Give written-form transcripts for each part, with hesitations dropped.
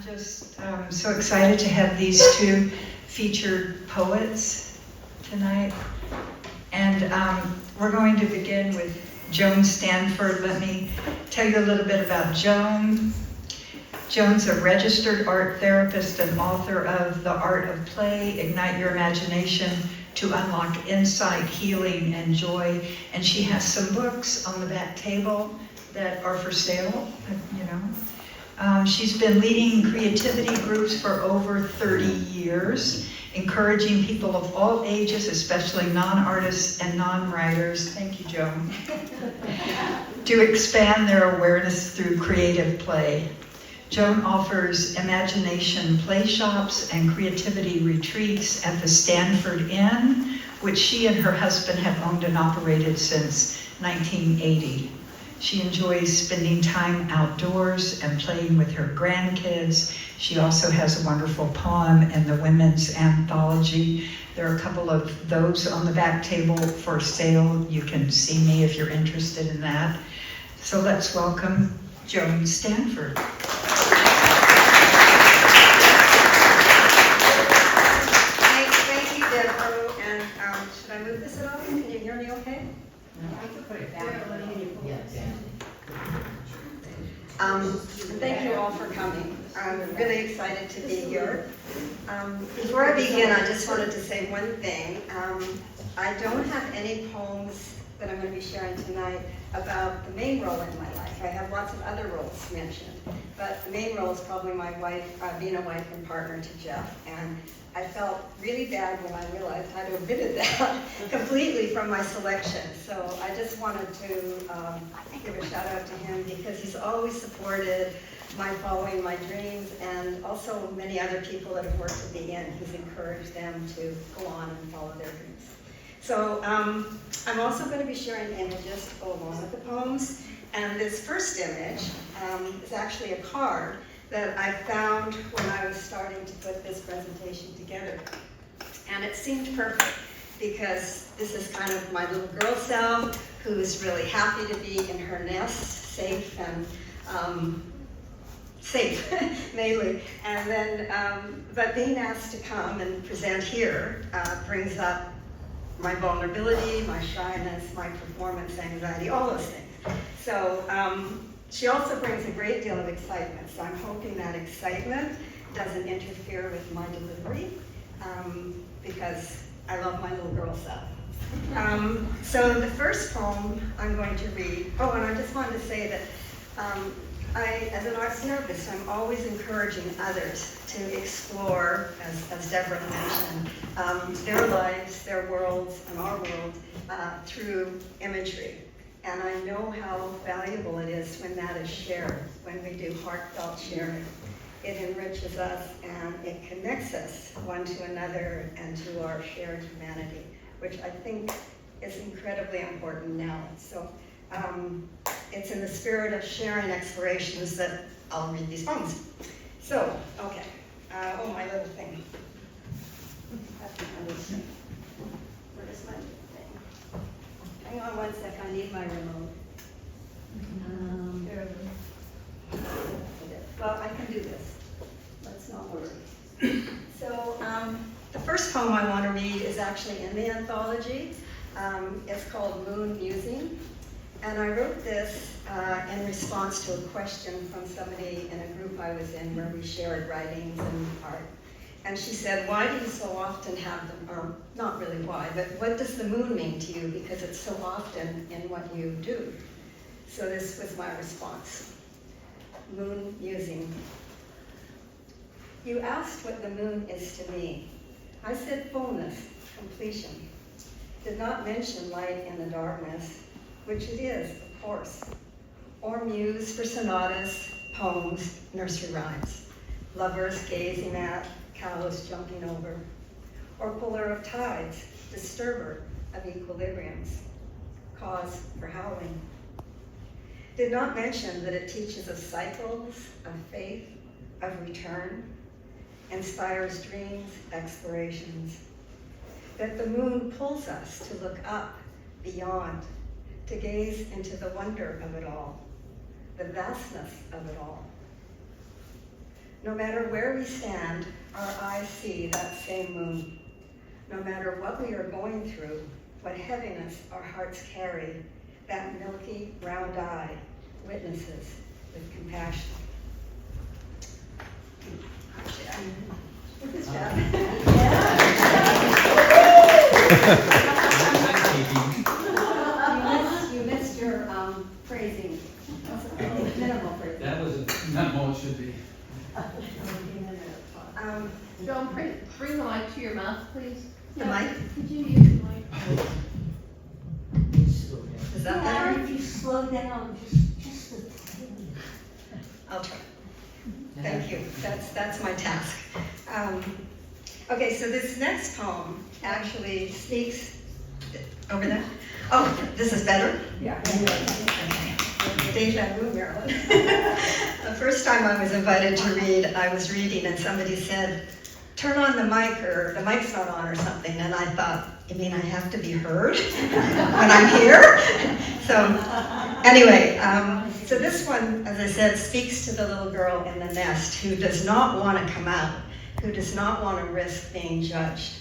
I'm just so excited to have these two featured poets tonight. And we're going to begin with Joan Stanford. Let me tell you a little bit about Joan. Joan's a registered art therapist and author of The Art of Play, Ignite Your Imagination to Unlock Insight, Healing, and Joy. And she has some books on the back table that are for sale, you know. She's been leading creativity groups for over 30 years, encouraging people of all ages, especially non-artists and non-writers, thank you, Joan, to expand their awareness through creative play. Joan offers imagination play shops and creativity retreats at the Stanford Inn, which she and her husband have owned and operated since 1980. She enjoys spending time outdoors and playing with her grandkids. She also has a wonderful poem in the Women's Anthology. There are a couple of those on the back table for sale. You can see me if you're interested in that. So let's welcome Joan Stanford. Thank you, Deborah. And should I move this at all? Can you hear me okay? I can put it down. Thank you all for coming. I'm really excited to be here. Before I begin, I just wanted to say one thing. I don't have any poems that I'm going to be sharing tonight about the main role in my life. I have lots of other roles mentioned, but the main role is probably my wife, being a wife and partner to Jeff. And I felt really bad when I realized I'd omitted that completely from my selection. So I just wanted to give a shout out to him because he's always supported my following my dreams, and also many other people that have worked at the Inn. He's encouraged them to go on and follow their dreams. So I'm also going to be sharing images to go along with the poems. And this first image is actually a card that I found when I was starting to put this presentation together. And it seemed perfect because this is kind of my little girl self who is really happy to be in her nest, safe and safe, mainly. And then, but being asked to come and present here brings up my vulnerability, my shyness, my performance anxiety, all those things. So she also brings a great deal of excitement. So I'm hoping that excitement doesn't interfere with my delivery because I love my little girl self. So the first poem I'm going to read, oh, and I just wanted to say that as an art therapist, I'm always encouraging others to explore, as Deborah mentioned, their lives, their worlds, and our world through imagery. And I know how valuable it is when that is shared, when we do heartfelt sharing. It enriches us and it connects us one to another and to our shared humanity, which I think is incredibly important now. So it's in the spirit of sharing explorations that I'll read these poems. So, okay. Oh, my little thing. That's my little thing. Where is my little thing? Hang on one sec, I need my remote. Well, I can do this. Let's not worry. So, the first poem I want to read is actually in the anthology. It's called Moon Musing. And I wrote this in response to a question from somebody in a group I was in where we shared writings and art. And she said, why do you so often have them, or not really why, but what does the moon mean to you? Because it's so often in what you do. So this was my response. Moon musing. You asked what the moon is to me. I said fullness, completion. Did not mention light in the darkness, which it is, of course. Or muse for sonatas, poems, nursery rhymes. Lovers gazing at, cows jumping over, or puller of tides, disturber of equilibriums, cause for howling. Did not mention that it teaches of cycles, of faith, of return, inspires dreams, explorations, that the moon pulls us to look up, beyond, to gaze into the wonder of it all, the vastness of it all. No matter where we stand, our eyes see that same moon. No matter what we are going through, what heaviness our hearts carry, that milky, round eye witnesses with compassion. Good job. You missed your phrasing. Minimal phrasing. That was not what it should be. Joan, bring the mic to your mouth, please. The mic? Could you use the mic? Is that better? If you slow down, just a tiny. I'll try. Thank you. That's my task. Okay, so this next poem actually speaks over there. Oh, this is better? Yeah. Deja vu, Marilyn. The first time I was invited to read, I was reading and somebody said, turn on the mic, or the mic's not on or something. And I thought, you mean I have to be heard when I'm here? So anyway, so this one, as I said, speaks to the little girl in the nest who does not want to come out, who does not want to risk being judged.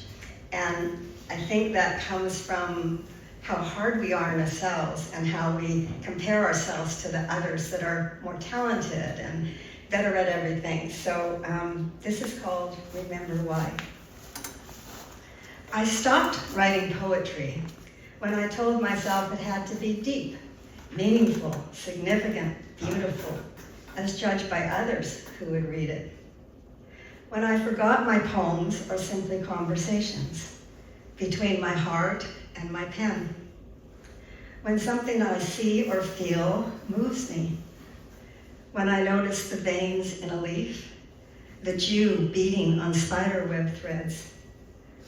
And I think that comes from how hard we are in ourselves and how we compare ourselves to the others that are more talented and better at everything. So this is called Remember Why. I stopped writing poetry when I told myself it had to be deep, meaningful, significant, beautiful, as judged by others who would read it. When I forgot my poems are simply conversations between my heart and my pen. When something I see or feel moves me. When I notice the veins in a leaf, the dew beating on spiderweb threads,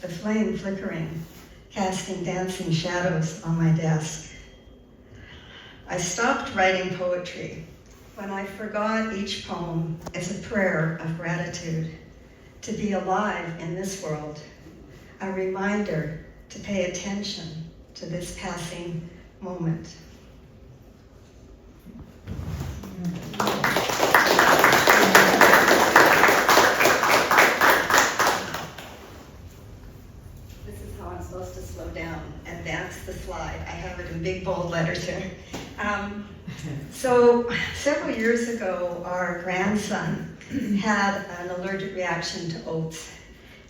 the flame flickering, casting dancing shadows on my desk. I stopped writing poetry when I forgot each poem is a prayer of gratitude, to be alive in this world, a reminder to pay attention to this passing moment. This is how I'm supposed to slow down, advance the slide. I have it in big bold letters here. So several years ago, our grandson had an allergic reaction to oats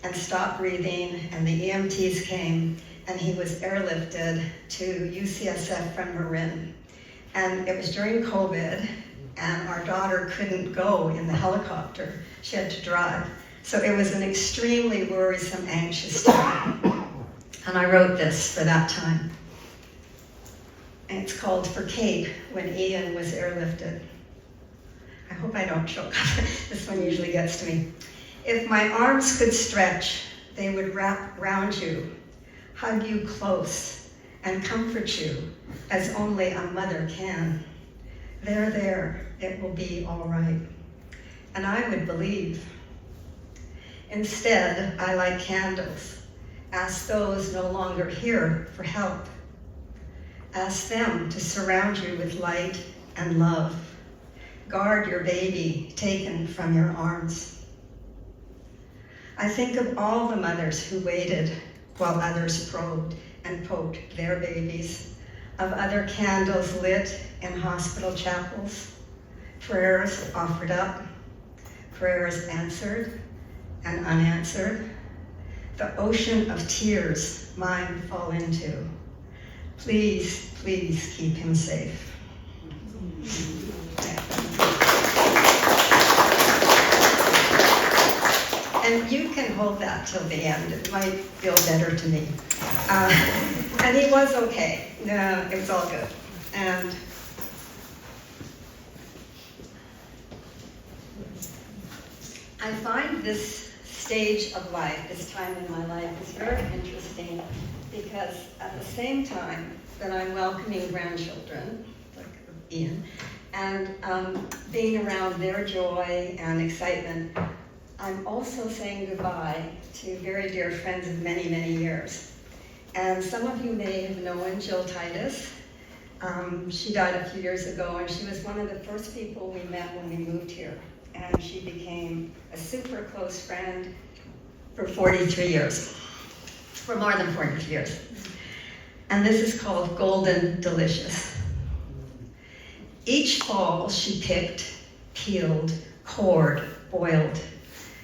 and stopped breathing, and the EMTs came, and he was airlifted to UCSF from Marin. And it was during COVID, and our daughter couldn't go in the helicopter. She had to drive. So it was an extremely worrisome, anxious time. And I wrote this for that time. And it's called For Kate, when Ian was airlifted. I hope I don't choke. This one usually gets to me. If my arms could stretch, they would wrap round you, hug you close, and comfort you as only a mother can. There, it will be all right. And I would believe. Instead, I light candles. Ask those no longer here for help. Ask them to surround you with light and love. Guard your baby taken from your arms. I think of all the mothers who waited while others probed and poked their babies, of other candles lit in hospital chapels, prayers offered up, prayers answered and unanswered, the ocean of tears mine fall into. Please, please keep him safe. And you can hold that till the end. It might feel better to me. And he was okay. No, it was all good. And I find this stage of life, this time in my life, is very interesting because at the same time that I'm welcoming grandchildren, like Ian, and being around their joy and excitement, I'm also saying goodbye to very dear friends of many, many years. And some of you may have known Jill Titus. She died a few years ago, and she was one of the first people we met when we moved here. and she became a super close friend for 43 years, for more than 43 years. And this is called Golden Delicious. Each fall she picked, peeled, cored, boiled,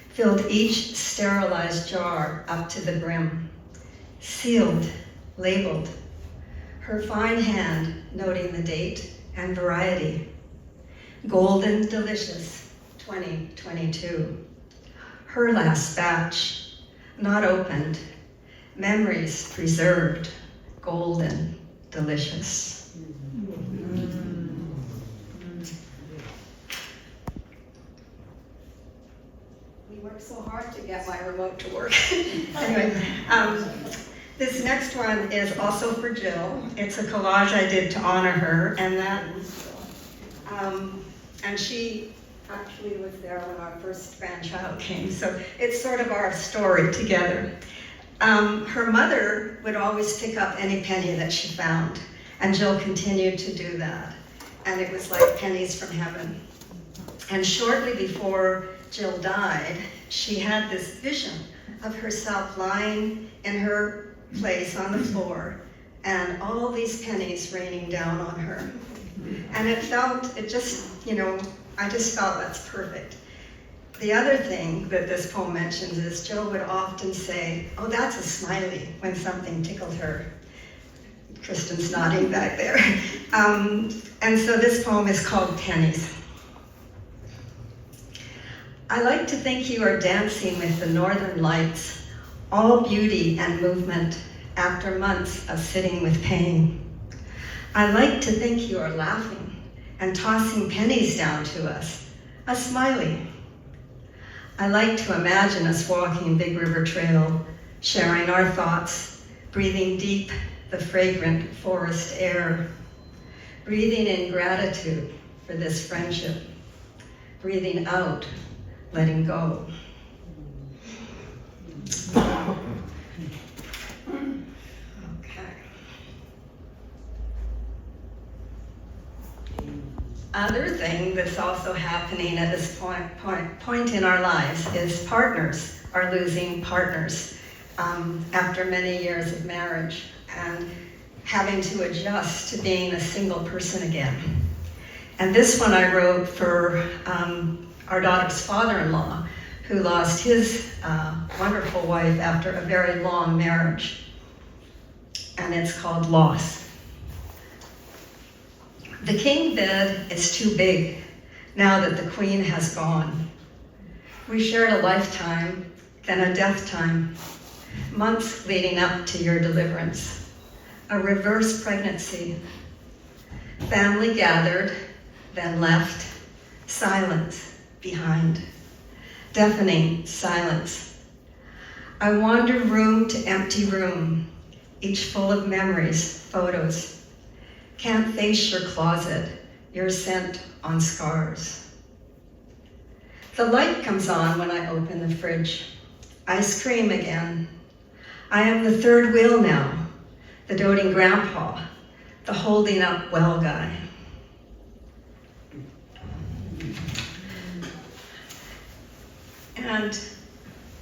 filled each sterilized jar up to the brim, sealed, labeled, her fine hand noting the date and variety. Golden Delicious 2022. Her last batch, not opened, memories preserved, golden delicious. We worked so hard to get my remote to work. Anyway, this next one is also for Jill. It's a collage I did to honor her, and she actually was there when our first grandchild came, so it's sort of our story together. Her mother would always pick up any penny that she found, and Jill continued to do that, and it was like pennies from heaven. And shortly before Jill died, she had this vision of herself lying in her place on the floor, and all these pennies raining down on her. And I just felt that's perfect. The other thing that this poem mentions is Jill would often say, "Oh, that's a smiley," when something tickled her. Kristen's nodding back there. And so this poem is called Pennies. I like to think you are dancing with the northern lights, all beauty and movement after months of sitting with pain. I like to think you are laughing and tossing pennies down to us, a smiley. I like to imagine us walking Big River Trail, sharing our thoughts, breathing deep the fragrant forest air, breathing in gratitude for this friendship, breathing out, letting go. Okay. Other thing that's also happening at this point in our lives is partners are losing partners after many years of marriage and having to adjust to being a single person again. And this one I wrote for our daughter's father-in-law, who lost his wonderful wife after a very long marriage. And it's called Loss. The king bed is too big now that the queen has gone. We shared a lifetime, then a death time, months leading up to your deliverance, a reverse pregnancy. Family gathered, then left, silence behind, deafening silence. I wander room to empty room, each full of memories, photos. Can't face your closet, your scent on scars. The light comes on when I open the fridge. Ice cream again. I am the third wheel now, the doting grandpa, the holding up well guy. And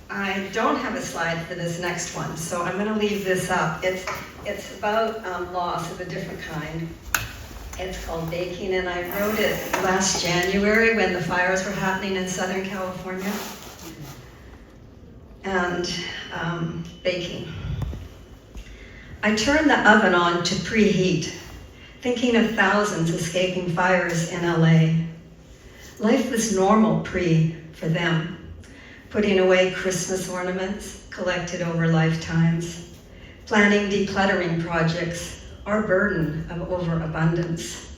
I don't have a slide for this next one, so I'm going to leave this up. It's about loss of a different kind. It's called Baking, and I wrote it last January when the fires were happening in Southern California. And baking. I turned the oven on to preheat, thinking of thousands escaping fires in LA. Life was normal for them. Putting away Christmas ornaments collected over lifetimes, planning decluttering projects, our burden of overabundance,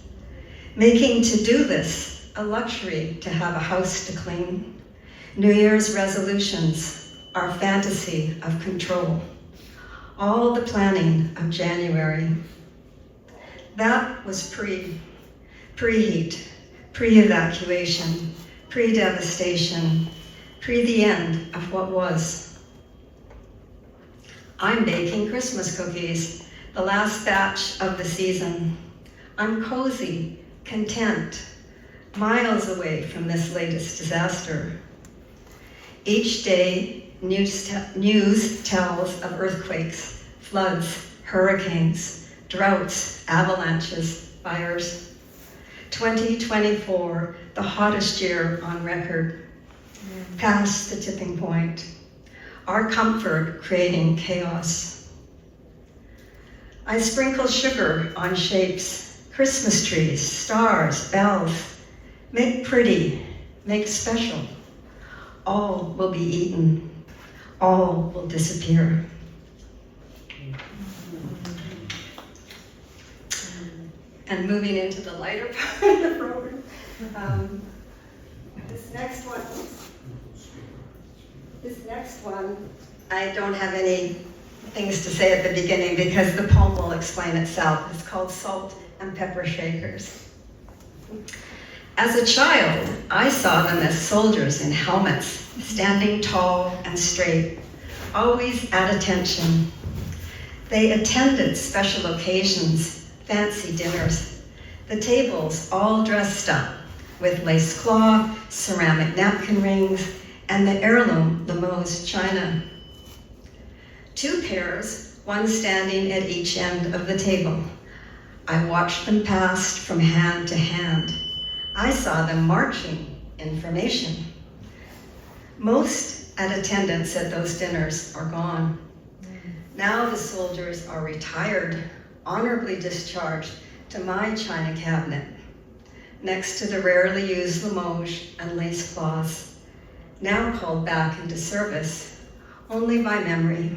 making to-do lists a luxury to have a house to clean, New Year's resolutions, our fantasy of control, all the planning of January. That was preheat, pre-evacuation, pre-devastation, pre the end of what was. I'm baking Christmas cookies, the last batch of the season. I'm cozy, content, miles away from this latest disaster. Each day, news tells of earthquakes, floods, hurricanes, droughts, avalanches, fires. 2024, the hottest year on record, past the tipping point. Our comfort creating chaos. I sprinkle sugar on shapes, Christmas trees, stars, bells. Make pretty, make special. All will be eaten. All will disappear. And moving into the lighter part of the program, this next one, I don't have any things to say at the beginning because the poem will explain itself. It's called Salt and Pepper Shakers. As a child, I saw them as soldiers in helmets, standing tall and straight, always at attention. They attended special occasions, fancy dinners, the tables all dressed up with lace cloth, ceramic napkin rings, and the heirloom Limoges china. 2 pairs, one standing at each end of the table. I watched them pass from hand to hand. I saw them marching in formation. Most at attendance at those dinners are gone. Now the soldiers are retired, honorably discharged to my china cabinet, next to the rarely used Limoges and lace cloths, now called back into service, only by memory.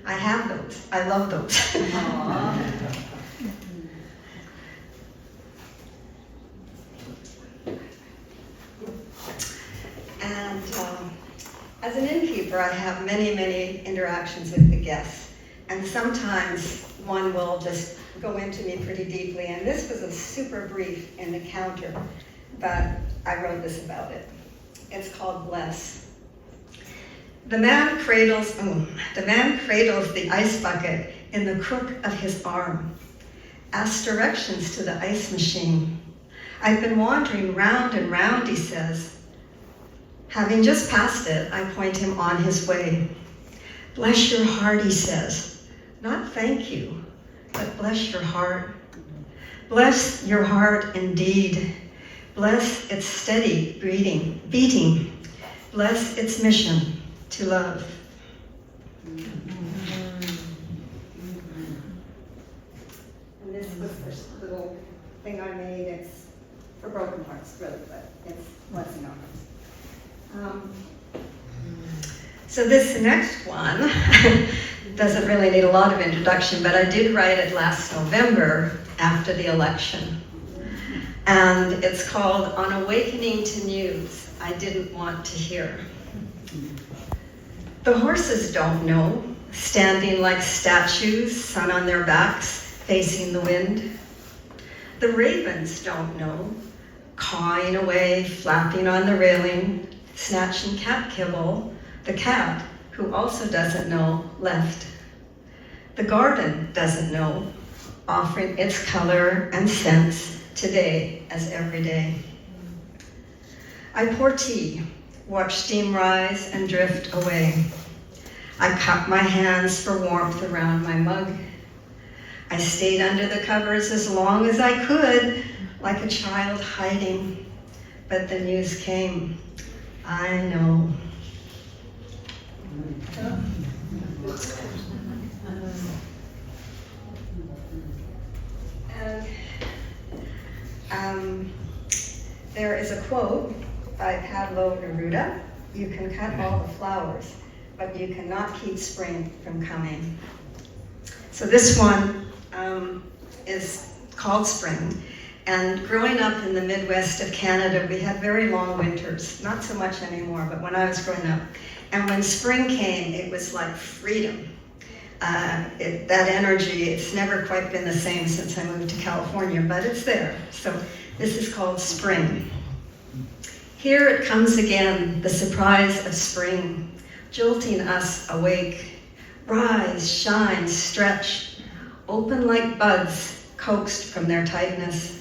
I have those. I love those. And as an innkeeper, I have many, many interactions with the guests. And sometimes one will just go into me pretty deeply. And this was a super brief encounter, but I wrote this about it. It's called Bless. The man cradles the ice bucket in the crook of his arm, asks directions to the ice machine. I've been wandering round and round, he says. Having just passed it, I point him on his way. Bless your heart, he says. Not thank you, but bless your heart. Bless your heart indeed. Bless its steady beating. Bless its mission to love. And this was the little thing I made. It's for broken hearts, really, but it's blessing on us. So this next one doesn't really need a lot of introduction, but I did write it last November after the election. And it's called On Awakening to News I Didn't Want to Hear. The horses don't know, standing like statues, sun on their backs, facing the wind. The ravens don't know, cawing away, flapping on the railing, snatching cat kibble, the cat, who also doesn't know, left. The garden doesn't know, offering its color and scents today as every day. I pour tea, watch steam rise and drift away. I cup my hands for warmth around my mug. I stayed under the covers as long as I could, like a child hiding, but the news came. I know. And there is a quote by Pablo Neruda: "You can cut all the flowers, but you cannot keep spring from coming." So this one is called Spring. And growing up in the Midwest of Canada, we had very long winters. Not so much anymore, but when I was growing up. And when spring came, it was like freedom. That energy, it's never quite been the same since I moved to California, but it's there. So this is called Spring. Here it comes again, the surprise of spring, jolting us awake. Rise, shine, stretch, open like buds coaxed from their tightness.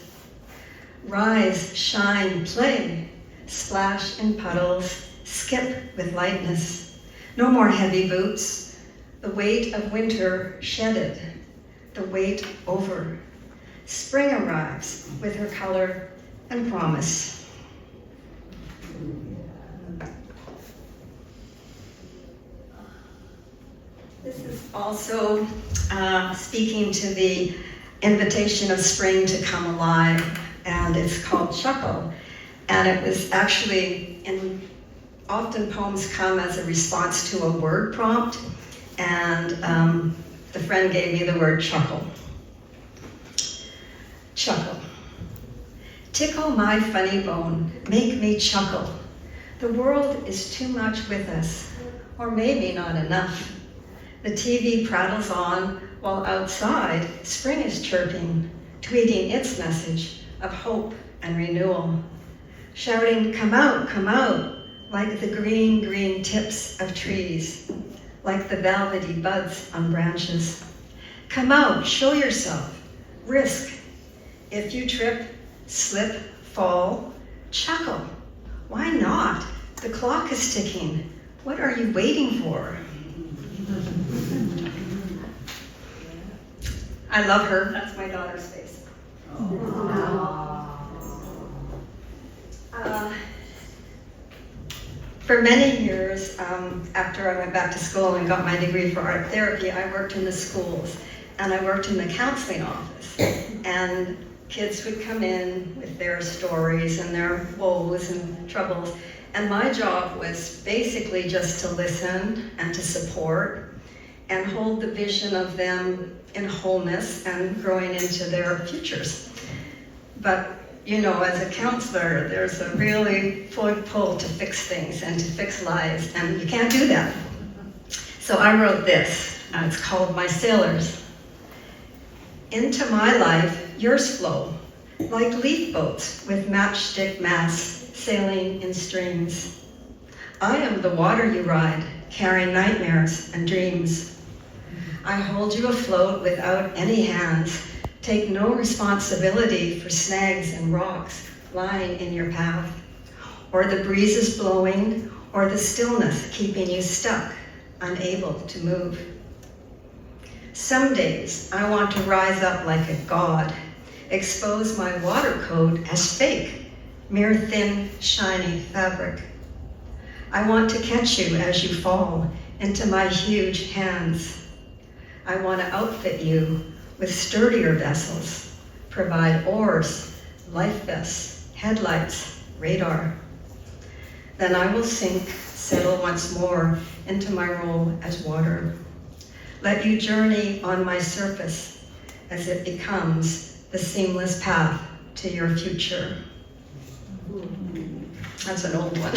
Rise, shine, play, splash in puddles, skip with lightness. No more heavy boots, the weight of winter shedded, the weight over. Spring arrives with her color and promise. This is also speaking to the invitation of spring to come alive, and it's called Chuckle. And it was actually, often poems come as a response to a word prompt, and the friend gave me the word chuckle. Chuckle. Tickle my funny bone, make me chuckle. The world is too much with us, or maybe not enough. The TV prattles on while outside spring is chirping, tweeting its message of hope and renewal. Shouting, come out, like the green, green tips of trees, like the velvety buds on branches. Come out, show yourself, risk. If you trip, slip, fall, chuckle. Why not? The clock is ticking. What are you waiting for? I love her. That's my daughter's face. For many years, after I went back to school and got my degree for art therapy, I worked in the schools and I worked in the counseling office. And kids would come in with their stories and their woes and troubles. And my job was basically just to listen and to support and hold the vision of them in wholeness and growing into their futures. But you know, as a counselor, there's a really pull to fix things and to fix lives, and you can't do that. So I wrote this, it's called My Sailors. Into my life, yours flow, like leaf boats with matchstick masts sailing in streams. I am the water you ride, carrying nightmares and dreams. I hold you afloat without any hands, take no responsibility for snags and rocks lying in your path, or the breezes blowing, or the stillness keeping you stuck, unable to move. Some days I want to rise up like a god, expose my water code as fake, mere thin, shiny fabric. I want to catch you as you fall into my huge hands. I want to outfit you with sturdier vessels, provide oars, life vests, headlights, radar. Then I will sink, settle once more into my role as water. Let you journey on my surface as it becomes the seamless path to your future. That's an old one.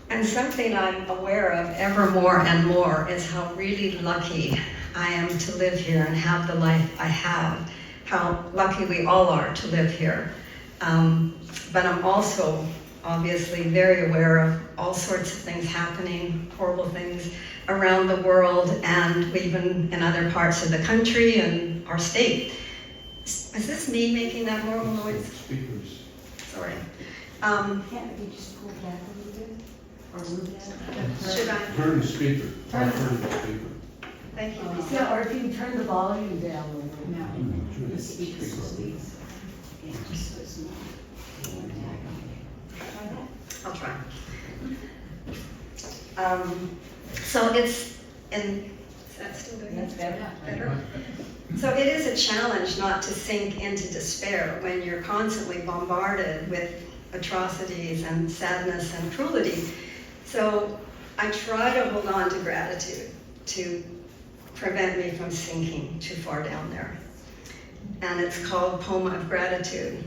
And something I'm aware of ever more and more is how really lucky I am to live here and have the life I have, how lucky we all are to live here. But I'm also obviously very aware of all sorts of things happening, horrible things around the world and even in other parts of the country and our state. Is this me making that horrible noise? Speakers. Sorry. Can't we just pull back a little bit? Or move that? Should I? Turn the speaker. Turn the speaker. Thank you. Yeah, or if you can turn the volume down a little. Turn The speakers, please. Yeah, just so it's not. I'll try. So it's in, is that still good? That's better. Better? So it is a challenge not to sink into despair when you're constantly bombarded with atrocities and sadness and cruelty. So I try to hold on to gratitude to prevent me from sinking too far down there. And it's called Poem of Gratitude.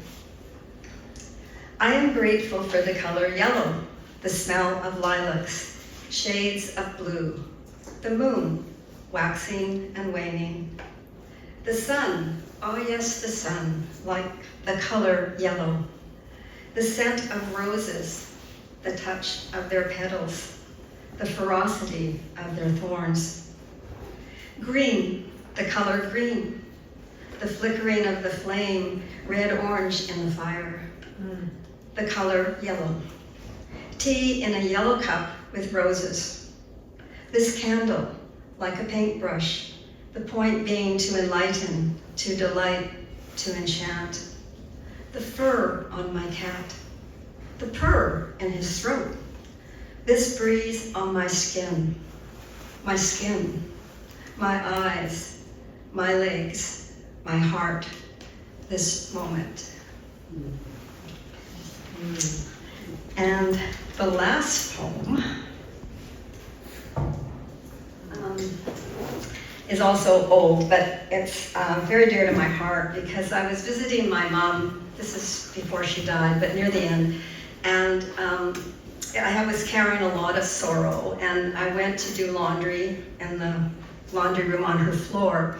I am grateful for the color yellow, the smell of lilacs, shades of blue, the moon, waxing and waning. The sun, oh yes, the sun, like the color yellow. The scent of roses, the touch of their petals, the ferocity of their thorns. Green, the color green, the flickering of the flame, red-orange in the fire. The color yellow. Tea in a yellow cup with roses. This candle, like a paintbrush, the point being to enlighten, to delight, to enchant. The fur on my cat, the purr in his throat. This breeze on my skin, my eyes, my legs, my heart, this moment. And the last poem is also old, but it's very dear to my heart because I was visiting my mom. This is before she died, but near the end. And I was carrying a lot of sorrow, and I went to do laundry in the laundry room on her floor.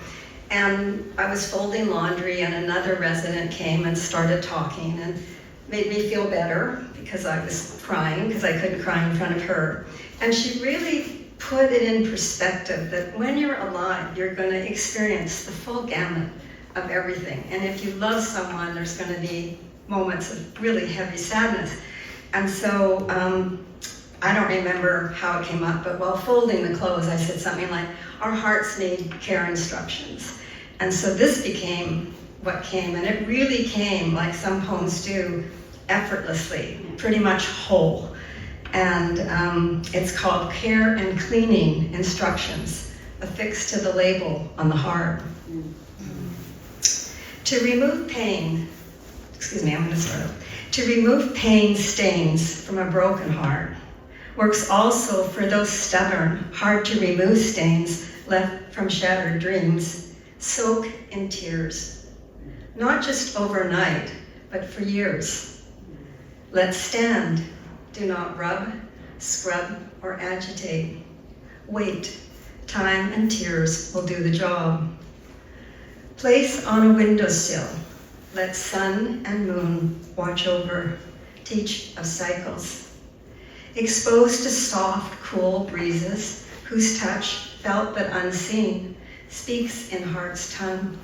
And I was folding laundry, and another resident came and started talking and made me feel better because I was crying, because I couldn't cry in front of her. And she really put it in perspective that when you're alive, you're going to experience the full gamut of everything. And if you love someone, there's going to be moments of really heavy sadness. And so I don't remember how it came up, but while folding the clothes, I said something like, our hearts need care instructions. And so this became what came, and it really came, like some poems do, effortlessly, pretty much whole. And it's called Care and Cleaning Instructions, affixed to the label on the heart. To remove pain, excuse me, I'm going to start over. To remove pain stains from a broken heart works also for those stubborn, hard to remove stains left from shattered dreams. Soak in tears, not just overnight, but for years. Let stand, do not rub, scrub, or agitate. Wait, time and tears will do the job. Place on a windowsill, let sun and moon watch over, teach of cycles. Exposed to soft, cool breezes, whose touch, felt but unseen, speaks in heart's tongue.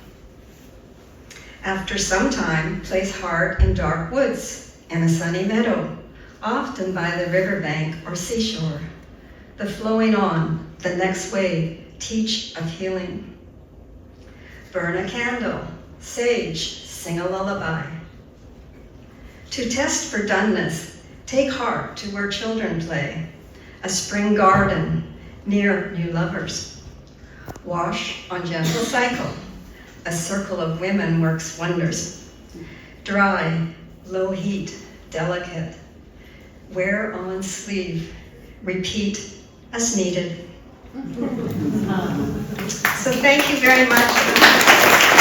After some time, place heart in dark woods, in a sunny meadow, often by the riverbank or seashore. The flowing on, the next wave, teach of healing. Burn a candle, sage, sing a lullaby. To test for doneness, take heart to where children play, a spring garden near new lovers. Wash on gentle cycle, a circle of women works wonders. Dry, low heat, delicate. Wear on sleeve, repeat as needed. So thank you very much.